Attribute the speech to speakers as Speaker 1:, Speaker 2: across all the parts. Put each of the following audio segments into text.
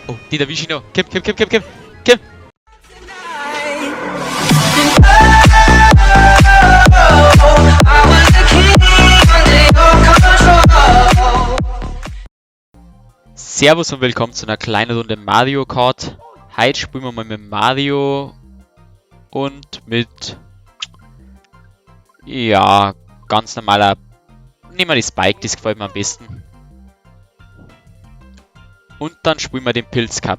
Speaker 1: Oh, die erwische ich noch. Komm. Servus und willkommen zu einer kleinen Runde Mario Kart. Heute spielen wir mal mit Mario und mit, ja, ganz normaler, nehmen wir die Spike, das gefällt mir am besten. Und dann spielen wir den Pilz Cup.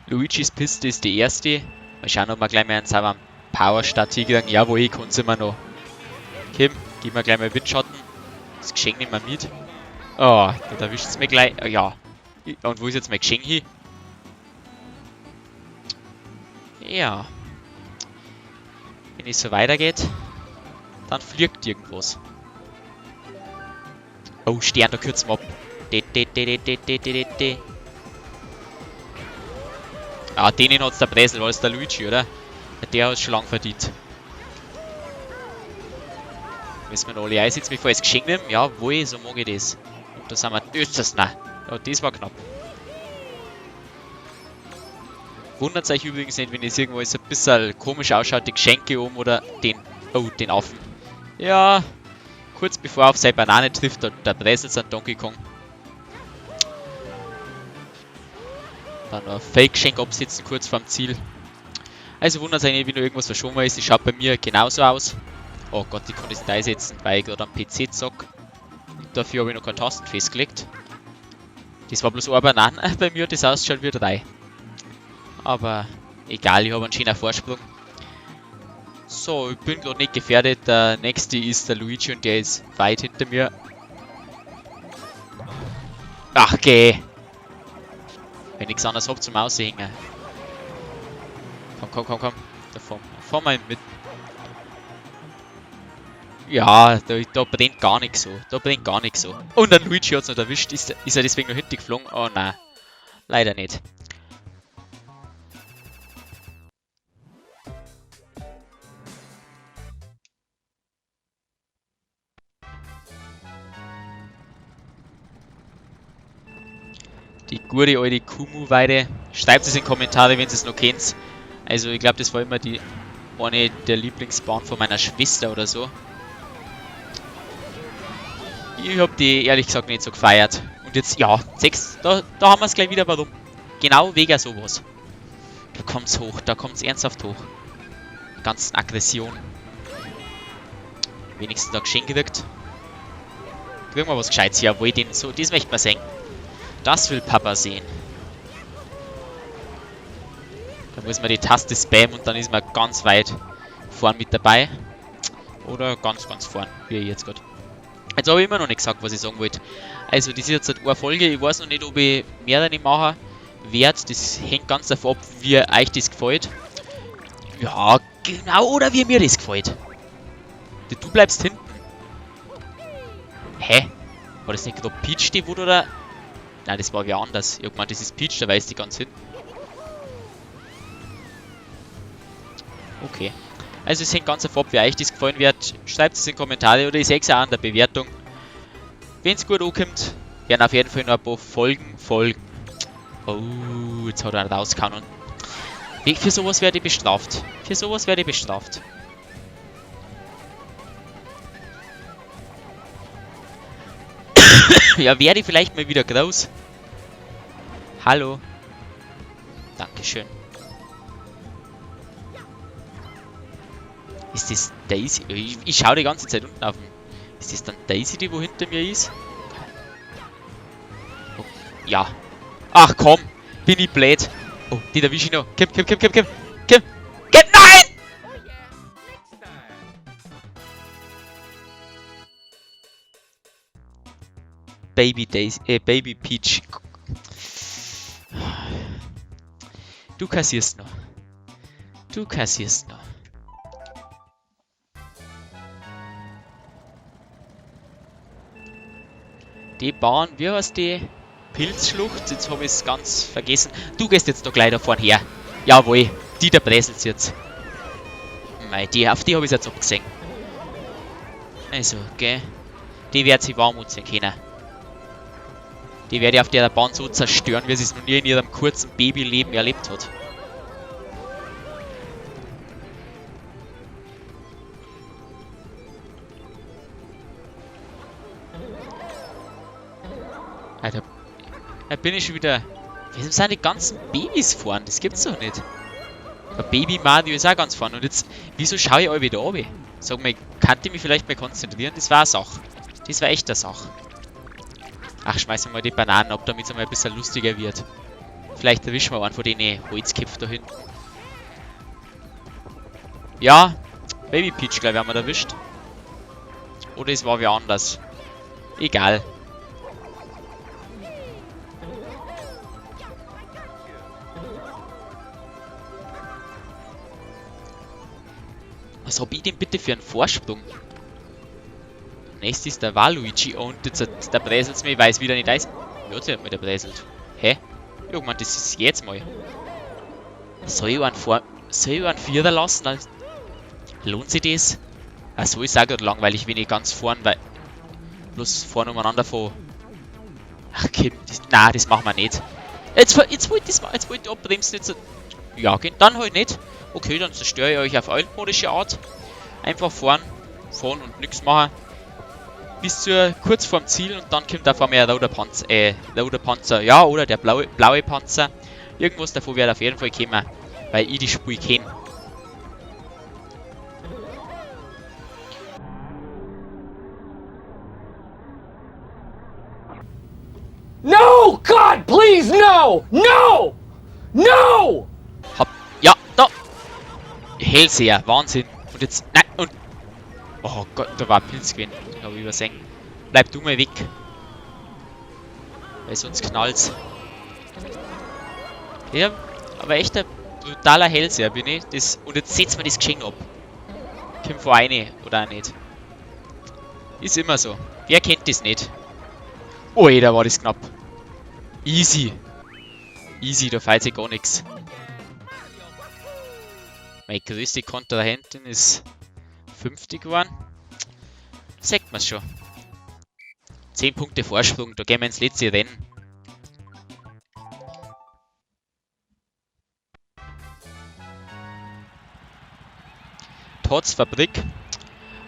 Speaker 1: Luigis Piste ist die erste. Mal schauen, ob wir gleich mal einen sauberen Power-Start hier kriegen. Jawohl, ich kann es immer noch. Kim, gib mir gleich mal Windschatten. Das Geschenk nehmen wir mit. Oh, da erwischt es mir gleich. Oh, ja. Und wo ist jetzt mein Geschenk hin? Ja. Wenn es so weitergeht, dann fliegt irgendwas. Oh, Stern, da kürzen wir ab. Ah, denen hat es der Bresel, war es der Luigi, oder? Der hat es schon lange verdient. Müssen wir noch alle einsetzen, bevor ich das Geschenk nehme? Jawohl, so mag ich das. Und da sind wir öfters. Nein, ja, das war knapp. Wundert euch übrigens nicht, wenn es irgendwo so ein bisschen komisch ausschaut, die Geschenke oben oder den. Oh, den Affen. Ja, kurz bevor er auf seine Banane trifft, der Bresel sein Donkey Kong. Dann noch ein Fake-Geschenk absetzen, kurz vorm Ziel. Also wundert euch nicht, wenn noch irgendwas verschoben ist. Das schaut bei mir genauso aus. Oh Gott, ich kann das nicht einsetzen, weil ich gerade am PC zocke. Und dafür habe ich noch keine Tasten festgelegt. Das war bloß eine Banane. Bei mir hat das ausschaut wie 3. Aber egal, ich habe einen schönen Vorsprung. So, ich bin gerade nicht gefährdet. Der nächste ist der Luigi und der ist weit hinter mir. Ach, geh! Wenn nichts anderes habt zum Aushängen. Komm. Da fahren wir mit. Ja, da brennt gar nichts so. Und dann Luigi hat es noch erwischt. Ist er deswegen noch hinten geflogen? Oh nein. Leider nicht. Die gute alte Kumu-Weide. Schreibt es in die Kommentare, wenn ihr es noch kennt. Also ich glaube, das war immer eine der Lieblingsbahnen von meiner Schwester oder so. Ich habe die ehrlich gesagt nicht so gefeiert. Und jetzt, ja, 6, da haben wir es gleich wieder, warum. Genau wegen sowas. Da kommt's hoch, da kommt's ernsthaft hoch. Die ganzen Aggressionen. Wenigstens da Geschenk gekriegt. Kriegen wir was Gescheites hier, obwohl den so, das möchte man sehen. Das will Papa sehen. Da muss man die Taste spammen und dann ist man ganz weit vorn mit dabei. Oder ganz vorn, wie ich jetzt gerade. Jetzt habe ich immer noch nicht gesagt, was ich sagen wollte. Also, das ist jetzt eine Folge. Ich weiß noch nicht, ob ich mehrere machen werde. Das hängt ganz davon ab, wie euch das gefällt. Ja, genau, oder wie mir das gefällt. Du bleibst hinten. Hä? War das nicht gerade Peach, die wurde, oder? Nein, das war wer anders. Ich hab gemeint, das ist Peach, da weiß die ganz hinten. Okay. Also es hängt ganz davon ab, wie euch das gefallen wird. Schreibt es in die Kommentare oder ich sehe es auch an der Bewertung. Wenn es gut ankommt, werden auf jeden Fall noch ein paar Folgen folgen. Oh, jetzt hat er rausgehauen. Für sowas werde ich bestraft. Ja, werde ich vielleicht mal wieder groß. Hallo. Dankeschön. Ist das Daisy? Ich schaue die ganze Zeit unten auf den. Ist das dann Daisy, die wo hinter mir ist? Oh, ja. Ach komm, bin ich blöd. Oh, die erwische ich noch. Komm. Nein! Baby Daisy, Baby Peach. Du kassierst noch. Die Bahn, wie heißt die? Pilzschlucht, jetzt habe ich es ganz vergessen. Du gehst jetzt doch gleich da vorne her. Jawohl, die der Bresels jetzt. Mei, auf die habe ich jetzt abgesehen. Also, gell. Die wird sich warm anziehen können. Die werde ich auf der Bahn so zerstören, wie sie es noch nie in ihrem kurzen Babyleben erlebt hat. Alter, da bin ich schon wieder... Wieso sind die ganzen Babys vorn? Das gibt's doch nicht. Der Baby Mario ist auch ganz vorn. Und jetzt, wieso schaue ich alle wieder runter? Sag mal, kann ich mich vielleicht mal konzentrieren? Das war eine Sache. Das war echt eine Sache. Ach, schmeißen wir mal die Bananen ab, damit es mal ein bisschen lustiger wird. Vielleicht erwischen wir einen von den Holzköpfen da hinten. Ja, Baby Peach, glaube ich, haben wir erwischt. Oder es war wer anders. Egal. Was hab ich denn bitte für einen Vorsprung? Nächstes ist der Waluigi und jetzt der bräselt mir, ich weiß wieder nicht, da ist. Ja, jetzt hat mir der bräselt. Hä? Irgendwann, das ist jetzt mal. Soll ich einen Vierer lassen? Dann lohnt sich das? Achso, ist auch gerade langweilig, wenn ich ganz vorn, weil. Bloß vorne umeinander von. Ach, Kim, nein, das machen wir nicht. Jetzt wollte ich abbremsen, jetzt. Ja, dann halt nicht. Okay, dann zerstöre ich euch auf altmodische Art. Einfach fahren und nichts machen. Bis zur kurz vorm Ziel und dann kommt auf einmal ein roter Panzer, ja, oder der blaue Panzer. Irgendwas davon wird auf jeden Fall kommen, weil ich die Spur kenne.
Speaker 2: No! God, please, no! No! No!
Speaker 1: Ja, da! Hellseher, Wahnsinn. Und jetzt, nein, und... Oh Gott, da war ein Pilz gewesen. Den habe ich übersehen. Bleib du mal weg. Weil sonst knallt's. Ja, aber echt ein brutaler Hellseher bin ich. Und jetzt setzen wir das Geschenk ab. Kommt vor eine oder auch nicht. Ist immer so. Wer kennt das nicht? Oh, da war das knapp. Easy. Easy, da fällt sich gar nichts. Meine größte Kontrahentin ist 50 geworden. Sagt man schon. 10 Punkte Vorsprung, da gehen wir ins letzte Rennen. Tots Fabrik.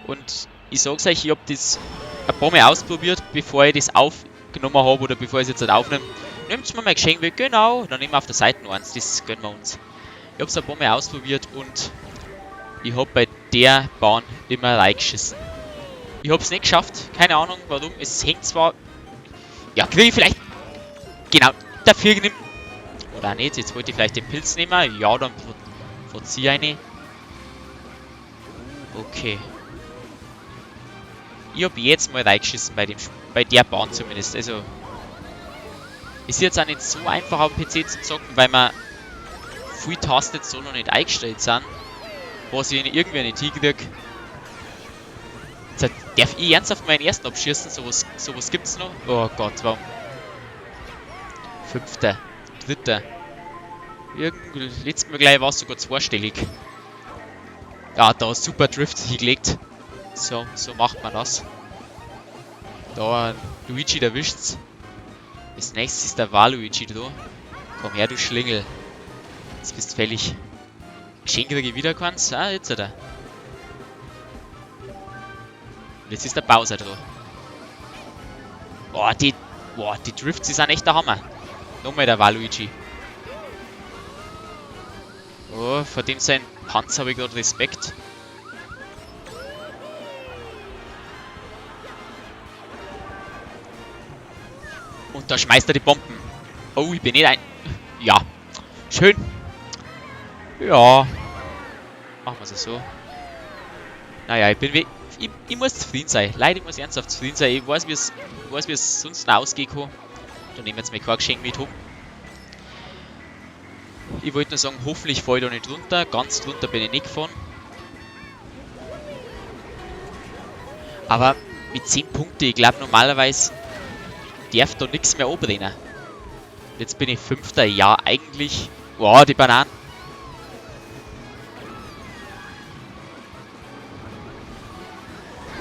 Speaker 1: Und ich sag's euch, ich hab das ein paar Mal ausprobiert, bevor ich das aufgenommen habe oder bevor ich es jetzt halt aufnehme. Nehmt mir mal Geschenk weg, genau. Dann nehmen wir auf der Seite noch eins, das gönnen wir uns. Ich hab's ein paar Mal ausprobiert und ich hab bei der Bahn immer reingeschissen. Ich hab's nicht geschafft, keine Ahnung warum. Es hängt zwar. Ja, kriege ich vielleicht. Genau, dafür genommen. Oder nicht, jetzt wollte ich vielleicht den Pilz nehmen. Ja, dann verziehe eine. Okay. Ich hab jetzt mal reingeschissen bei der Bahn zumindest. Also. Ist jetzt auch nicht so einfach auf dem PC zu zocken, weil man viele Tasten jetzt so noch nicht eingestellt sind. Was ich irgendwie nicht hinkriege. Darf ich ernsthaft meinen ersten abschießen? Sowas gibt's noch? Oh Gott, warum? 5., 3. Irgendwie, letztes Mal gleich war es sogar zweistellig. Ja, da super Drift hingelegt. So macht man das. Da, Luigi, der wischt's. Als nächstes ist der Waluigi da. Komm her, du Schlingel. Jetzt bist du fällig. Geschenk kriege ich wieder keins. Ah, jetzt hat er. Und jetzt ist der Bowser da. Boah, die Drifts, die sind echt der Hammer. Nochmal der Waluigi. Oh, vor dem sein Panzer habe ich gerade Respekt. Und da schmeißt er die Bomben. Oh, ich bin nicht ein... Ja. Schön. Ja. Machen wir es so. Naja, ich muss zufrieden sein. Leider, ich muss ernsthaft zufrieden sein. Ich weiß, wie es sonst noch ausgehen kann. Dann nehmen wir jetzt mal kein Geschenk mit um. Ich wollte nur sagen, hoffentlich falle ich da nicht runter. Ganz drunter bin ich nicht gefahren. Aber mit 10 Punkten, ich glaube normalerweise darf da nichts mehr anbrennen. Jetzt bin ich 5. Ja, eigentlich. Wow, die Bananen.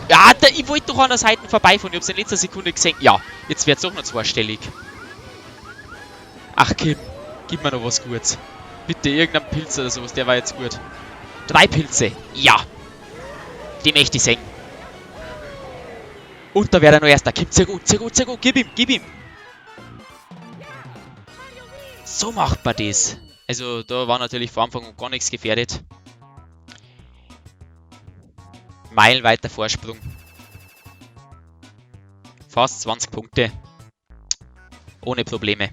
Speaker 1: Ja, ich wollte doch an der Seite vorbeifahren. Ich hab's in letzter Sekunde gesehen. Ja, jetzt wird's doch noch zweistellig. Ach, Kim, gib mir noch was Gutes. Bitte irgendein Pilz oder sowas, der war jetzt gut. 3 Pilze. Ja. Die möchte ich sehen. Und da wäre er noch erster. Kim, sehr gut, sehr gut, sehr gut. Gib ihm, gib ihm. So macht man das. Also, da war natürlich vor Anfang gar nichts gefährdet. Meilenweiter Vorsprung. Fast 20 Punkte. Ohne Probleme.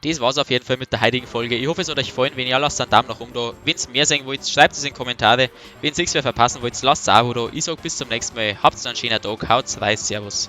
Speaker 1: Das war's auf jeden Fall mit der heutigen Folge. Ich hoffe, es hat euch gefallen. Wenn ja, lasst einen Daumen nach oben da. Wenn ihr mehr sehen wollt, schreibt es in die Kommentare. Wenn ihr nichts mehr verpassen wollt, lasst ein Abo da. Ich sage bis zum nächsten Mal. Habt einen schönen Tag. Haut's rein. Servus.